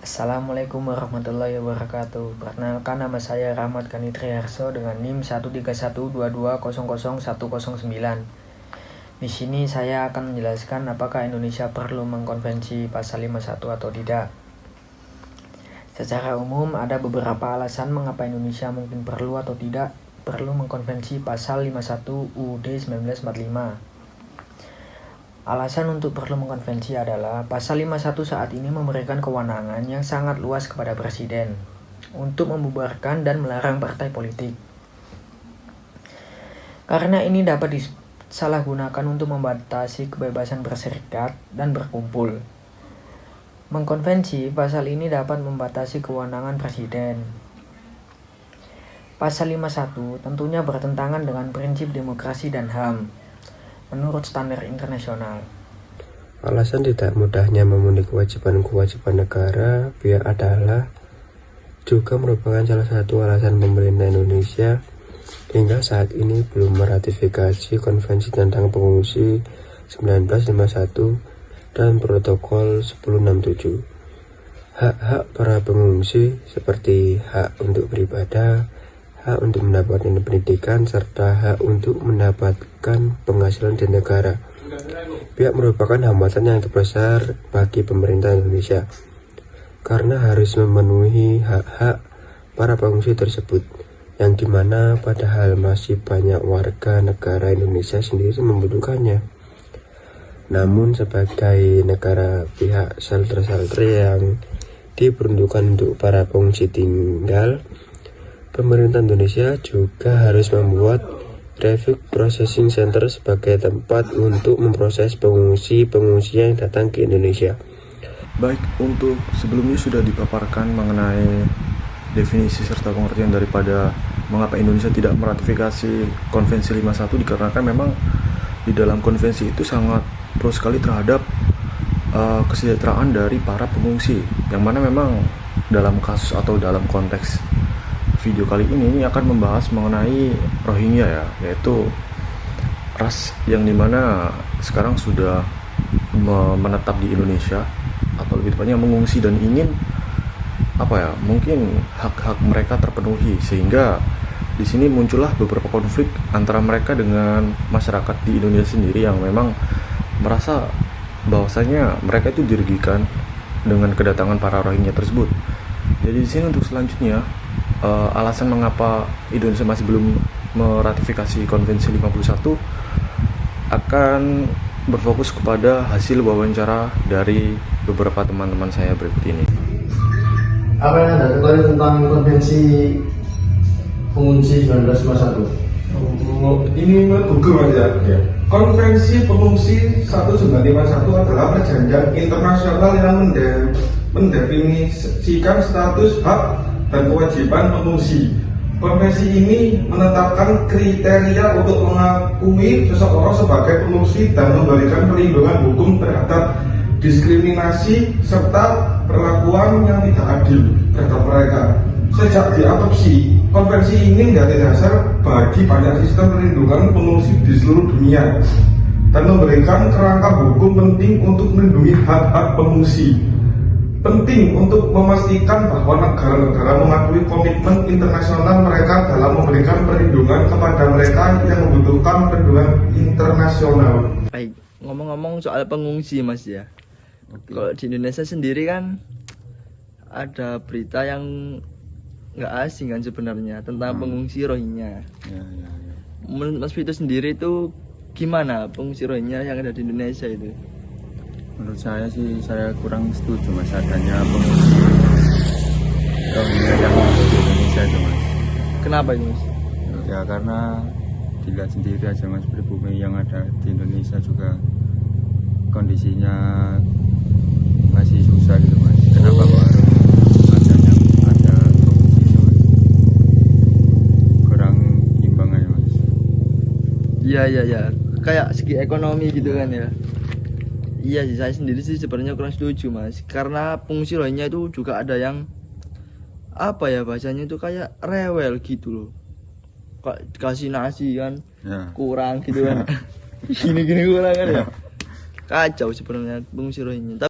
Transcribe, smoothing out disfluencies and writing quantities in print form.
Assalamualaikum warahmatullahi wabarakatuh. Perkenalkan, nama saya Rahmat Gani Triharso dengan NIM 13122000109. Di sini saya akan menjelaskan apakah Indonesia perlu mengkonvensi pasal 51 atau tidak. Secara umum ada beberapa alasan mengapa Indonesia mungkin perlu atau tidak perlu mengkonvensi pasal 51 UUD 1945. Alasan untuk perlu mengkonvensi adalah pasal 51 saat ini memberikan kewenangan yang sangat luas kepada Presiden untuk membubarkan dan melarang partai politik. Karena ini dapat disalahgunakan untuk membatasi kebebasan berserikat dan berkumpul. Mengkonvensi pasal ini dapat membatasi kewenangan Presiden. Pasal 51 tentunya bertentangan dengan prinsip demokrasi dan HAM menurut standar internasional. Alasan tidak mudahnya memenuhi kewajiban negara pihak adalah juga merupakan salah satu alasan pemerintah Indonesia hingga saat ini belum meratifikasi Konvensi tentang Pengungsi 1951 dan Protokol 1067. Hak-hak para pengungsi seperti hak untuk beribadah, hak untuk mendapatkan pendidikan, serta hak untuk mendapatkan penghasilan di negara pihak merupakan hambatan yang terbesar bagi pemerintah Indonesia karena harus memenuhi hak-hak para pengungsi tersebut, yang dimana padahal masih banyak warga negara Indonesia sendiri membutuhkannya. Namun sebagai negara pihak shelter yang diperuntukkan untuk para pengungsi tinggal, pemerintah Indonesia juga harus membuat Refugee Processing Center sebagai tempat untuk memproses pengungsi yang datang ke Indonesia. Baik, untuk sebelumnya sudah dipaparkan mengenai definisi serta pengertian daripada mengapa Indonesia tidak meratifikasi Konvensi 51, dikarenakan memang di dalam konvensi itu sangat pro sekali terhadap kesejahteraan dari para pengungsi, yang mana memang dalam kasus atau dalam konteks video kali ini akan membahas mengenai Rohingya, yaitu ras yang dimana sekarang sudah menetap di Indonesia atau lebih tepatnya mengungsi dan ingin mungkin hak-hak mereka terpenuhi, sehingga di sini muncullah beberapa konflik antara mereka dengan masyarakat di Indonesia sendiri yang memang merasa bahwasanya mereka itu dirugikan dengan kedatangan para Rohingya tersebut. Jadi di sini untuk selanjutnya alasan mengapa Indonesia masih belum meratifikasi Konvensi 51 akan berfokus kepada hasil wawancara dari beberapa teman-teman saya berikut ini. Apa yang Anda ketahui tentang Konvensi Pengungsi 1951? Ini Google Mas ya. Konvensi Pengungsi 1951 adalah perjanjian internasional yang mendefinisikan status hak dan kewajiban pengungsi. Konvensi ini menetapkan kriteria untuk mengakui seseorang sebagai pengungsi dan memberikan perlindungan hukum terhadap diskriminasi serta perlakuan yang tidak adil terhadap mereka. Sejak diadopsi, konvensi ini menjadi dasar bagi banyak sistem perlindungan pengungsi di seluruh dunia dan memberikan kerangka hukum penting untuk melindungi hak-hak pengungsi. Penting untuk memastikan bahwa negara-negara mematuhi komitmen internasional mereka dalam memberikan perlindungan kepada mereka yang membutuhkan perlindungan internasional. Baik, ngomong-ngomong soal pengungsi Mas ya. Kalau di Indonesia sendiri kan ada berita yang nggak asing kan sebenarnya tentang pengungsi Rohingya. Menurut Mas Vito sendiri itu gimana pengungsi Rohingya yang ada di Indonesia itu? Menurut saya sih, saya kurang setuju Mas adanya pengungsi Rohingya yang ada di Indonesia itu Mas. Kenapa itu Mas? Ya karena dilihat sendiri aja Mas, pribumi yang ada di Indonesia juga kondisinya masih susah gitu Mas. Kenapa kok harus ada pengungsi itu Mas? Kurang imbang aja Mas. Iya, kayak segi ekonomi gitu kan ya. Iya sih, saya sendiri sih sebenarnya kurang setuju Mas, karena pengungsi Rohingya itu juga ada yang bahasanya itu kayak rewel gitu loh, kok dikasih nasi kan kurang gitu kan. Gini kurang kan ya, kacau sebenarnya pengungsi Rohingya.